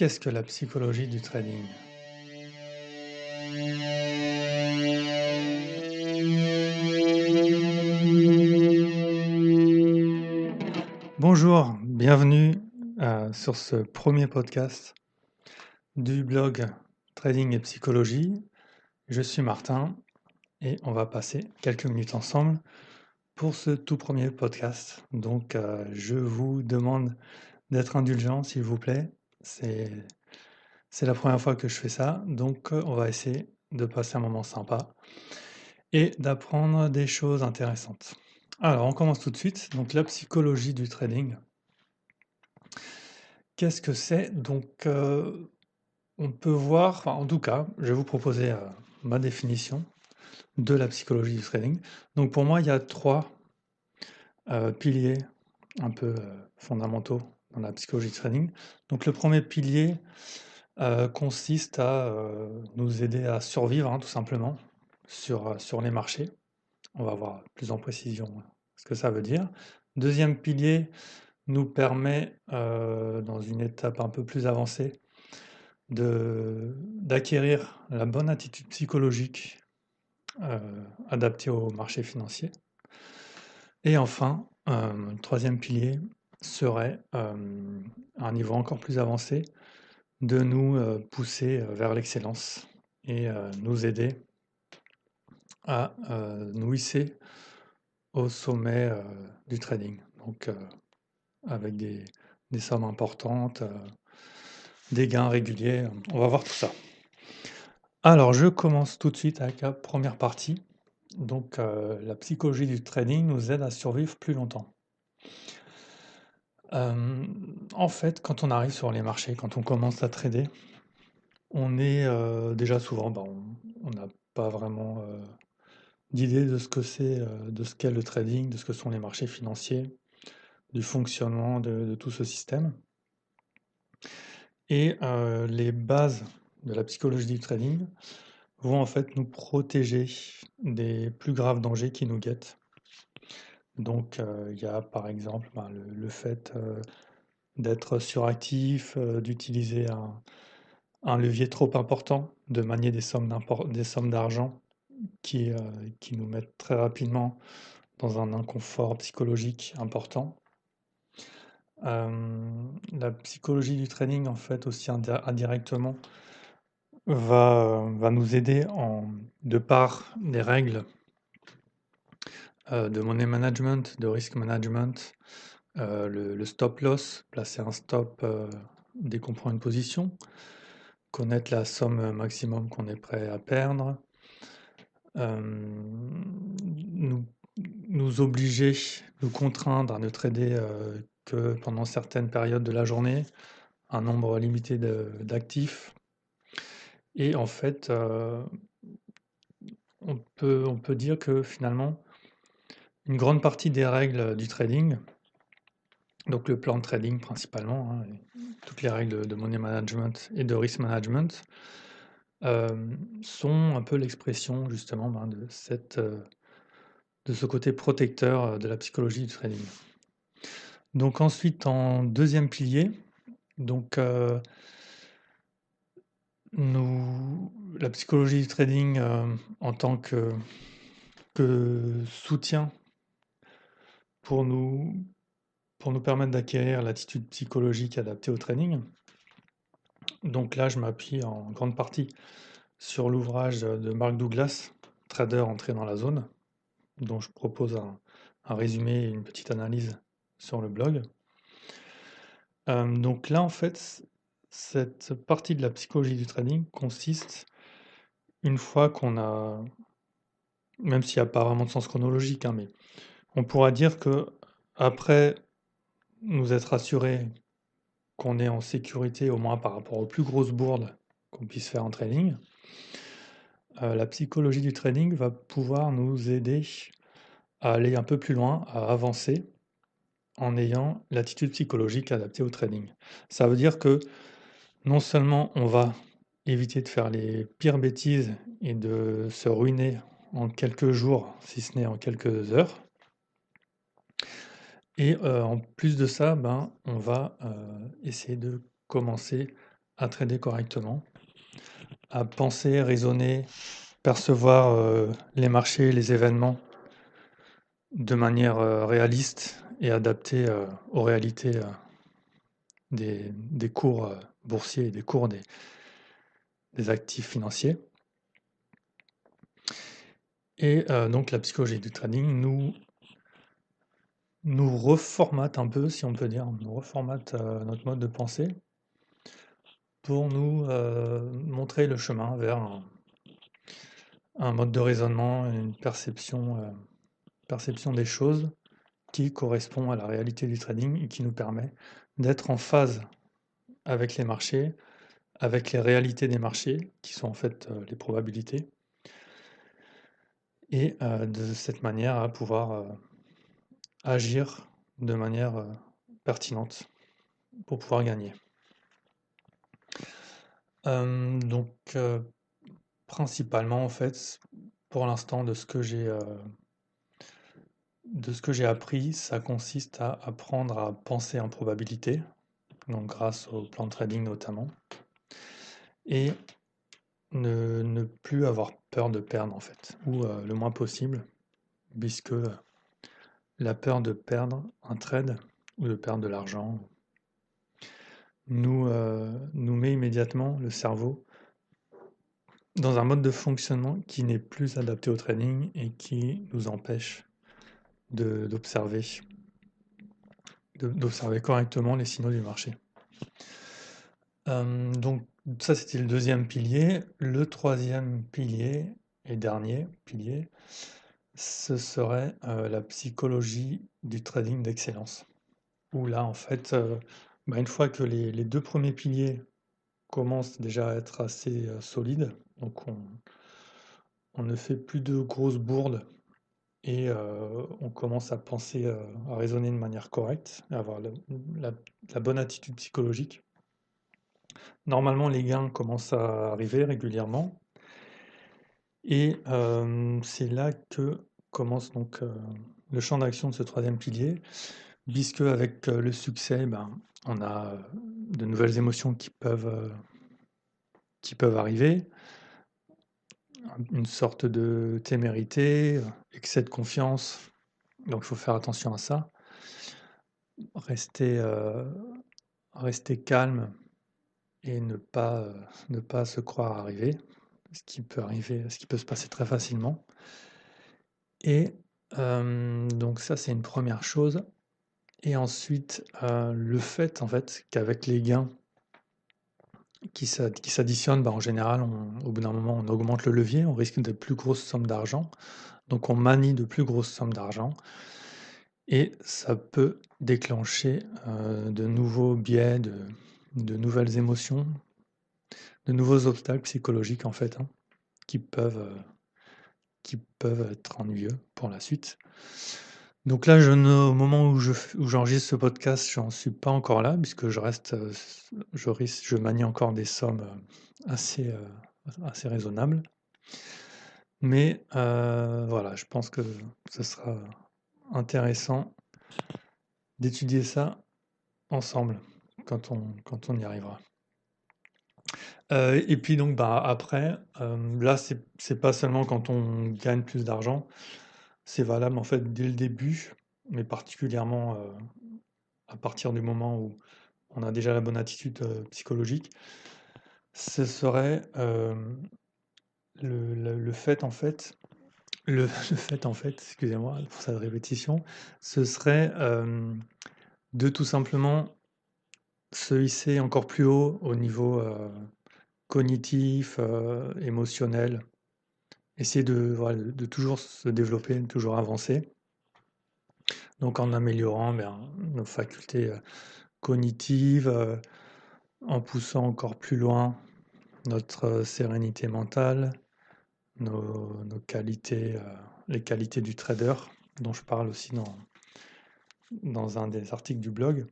Qu'est-ce que la psychologie du trading? Bonjour, bienvenue sur ce premier podcast du blog Trading et Psychologie. Je suis Martin et on va passer quelques minutes ensemble pour ce tout premier podcast. Donc je vous demande d'être indulgent s'il vous plaît. C'est, c'est la première fois que je fais ça, donc on va essayer de passer un moment sympa et d'apprendre des choses intéressantes. Alors, on commence tout de suite. Donc, la psychologie du trading. Qu'est-ce que c'est? Donc, on peut voir, enfin, en tout cas, je vais vous proposer ma définition de la psychologie du trading. Donc, pour moi, il y a trois piliers un peu fondamentaux dans la psychologie du trading. Donc, le premier pilier consiste à nous aider à survivre, tout simplement, sur les marchés. On va voir plus en précision ce que ça veut dire. Deuxième pilier nous permet, dans une étape un peu plus avancée, d'acquérir la bonne attitude psychologique adaptée au marché financier. Et enfin, le troisième pilier serait, à un niveau encore plus avancé, de nous pousser vers l'excellence et nous aider à nous hisser au sommet du trading. Donc, avec des sommes importantes, des gains réguliers. On va voir tout ça. Alors, je commence tout de suite avec la première partie. Donc, la psychologie du trading nous aide à survivre plus longtemps. En fait, quand on arrive sur les marchés, quand on commence à trader, on est déjà souvent, on n'a pas vraiment d'idée de ce que c'est, de ce qu'est le trading, de ce que sont les marchés financiers, du fonctionnement de tout ce système. Et les bases de la psychologie du trading vont en fait nous protéger des plus graves dangers qui nous guettent. Donc il y a par exemple le fait d'être suractif, d'utiliser un levier trop important, de manier des sommes d'argent qui, qui nous mettent très rapidement dans un inconfort psychologique important. La psychologie du trading, en fait, aussi indirectement, va nous aider de par des règles de money management, de risk management, le stop loss, placer un stop dès qu'on prend une position, connaître la somme maximum qu'on est prêt à perdre, nous, nous obliger, nous contraindre à ne trader que pendant certaines périodes de la journée, un nombre limité d'actifs. Et en fait, on peut dire que finalement, une grande partie des règles du trading, donc le plan de trading principalement, et toutes les règles de money management et de risk management, sont un peu l'expression justement de ce côté protecteur de la psychologie du trading. Donc ensuite, en deuxième pilier, donc la psychologie du trading en tant que soutien pour nous, pour nous permettre d'acquérir l'attitude psychologique adaptée au trading. Donc là, je m'appuie en grande partie sur l'ouvrage de Mark Douglas, Trader entré dans la zone, dont je propose un résumé et une petite analyse sur le blog. Donc là, en fait, cette partie de la psychologie du trading consiste, une fois qu'on a, même s'il n'y a pas vraiment de sens chronologique, mais on pourra dire que après nous être assurés qu'on est en sécurité, au moins par rapport aux plus grosses bourdes qu'on puisse faire en trading, la psychologie du trading va pouvoir nous aider à aller un peu plus loin, à avancer en ayant l'attitude psychologique adaptée au trading. Ça veut dire que non seulement on va éviter de faire les pires bêtises et de se ruiner en quelques jours, si ce n'est en quelques heures, et en plus de ça, on va essayer de commencer à trader correctement, à penser, raisonner, percevoir les marchés, les événements de manière réaliste et adaptée aux réalités des cours boursiers et des cours des actifs financiers. Et donc la psychologie du trading nous reformate un peu, si on peut dire, nous reformate notre mode de pensée pour nous montrer le chemin vers un mode de raisonnement, une perception des choses qui correspond à la réalité du trading et qui nous permet d'être en phase avec les marchés, avec les réalités des marchés, qui sont en fait les probabilités, et de cette manière à pouvoir agir de manière pertinente pour pouvoir gagner. Donc principalement en fait, pour l'instant de ce que j'ai appris, ça consiste à apprendre à penser en probabilité, donc grâce au plan de trading notamment, et ne plus avoir peur de perdre en fait, ou le moins possible, puisque la peur de perdre un trade ou de perdre de l'argent nous met immédiatement le cerveau dans un mode de fonctionnement qui n'est plus adapté au trading et qui nous empêche d'observer correctement les signaux du marché. Donc ça c'était le deuxième pilier. Le troisième pilier et dernier pilier, ce serait la psychologie du trading d'excellence. Où là en fait, une fois que les deux premiers piliers commencent déjà à être assez solides, donc on ne fait plus de grosses bourdes et on commence à penser, à raisonner de manière correcte, à avoir la bonne attitude psychologique. Normalement, les gains commencent à arriver régulièrement et c'est là que commence donc le champ d'action de ce troisième pilier, puisque avec le succès, on a de nouvelles émotions qui peuvent arriver, une sorte de témérité, excès de confiance, donc il faut faire attention à ça. Rester calme et ne pas se croire arrivé, ce qui peut arriver, ce qui peut se passer très facilement. Et donc ça, c'est une première chose. Et ensuite, le fait en fait qu'avec les gains qui s'additionnent, en général, au bout d'un moment, on augmente le levier, on risque de plus grosses sommes d'argent. Donc on manie de plus grosses sommes d'argent et ça peut déclencher de nouveaux biais, de nouvelles émotions, de nouveaux obstacles psychologiques en fait, qui peuvent être ennuyeux pour la suite. Donc là, au moment où j'enregistre ce podcast, j'en suis pas encore là, puisque je manie encore des sommes assez raisonnables. Mais voilà, je pense que ce sera intéressant d'étudier ça ensemble quand on y arrivera. Et puis donc après, là c'est pas seulement quand on gagne plus d'argent, c'est valable en fait dès le début, mais particulièrement à partir du moment où on a déjà la bonne attitude psychologique. Ce serait le fait en fait, le fait en fait, excusez-moi pour cette répétition, ce serait de tout simplement se hisser encore plus haut au niveau cognitif, émotionnel, essayer de toujours se développer, de toujours avancer. Donc en améliorant nos facultés cognitives, en poussant encore plus loin notre sérénité mentale, nos qualités, les qualités du trader, dont je parle aussi dans un des articles du blog,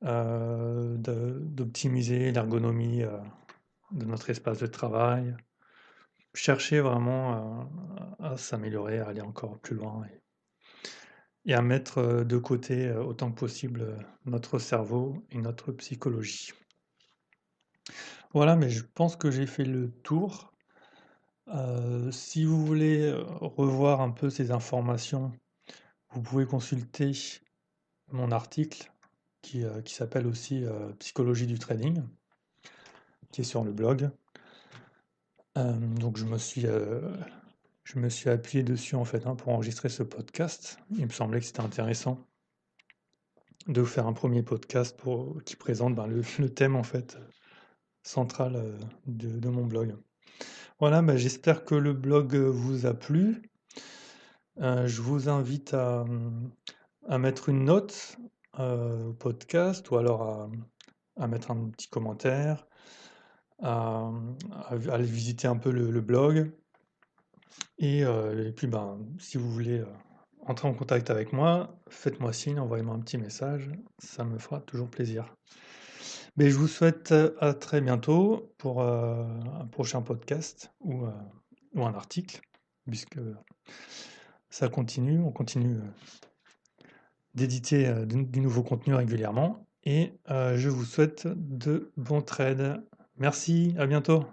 d'optimiser l'ergonomie de notre espace de travail, chercher vraiment à s'améliorer, à aller encore plus loin et à mettre de côté autant que possible notre cerveau et notre psychologie. Voilà, mais je pense que j'ai fait le tour. Si vous voulez, revoir un peu ces informations, vous pouvez consulter mon article qui s'appelle aussi, «Psychologie du trading», qui est sur le blog. Donc je me suis appuyé dessus, en fait, hein, pour enregistrer ce podcast. Il me semblait que c'était intéressant de vous faire un premier podcast qui présente, ben, le thème, en fait, central, de mon blog. Voilà, bah, j'espère que le blog, vous a plu. Je vous invite à mettre une note, au podcast ou alors à mettre un petit commentaire, à, aller visiter un peu le blog et puis, ben, si vous voulez, entrer en contact avec moi, faites-moi signe, envoyez-moi un petit message, ça me fera toujours plaisir. Mais je vous souhaite, à très bientôt pour, un prochain podcast ou un article, puisque ça continue, on continue, d'éditer, du nouveau contenu régulièrement et je vous souhaite de bons trades. Merci, à bientôt.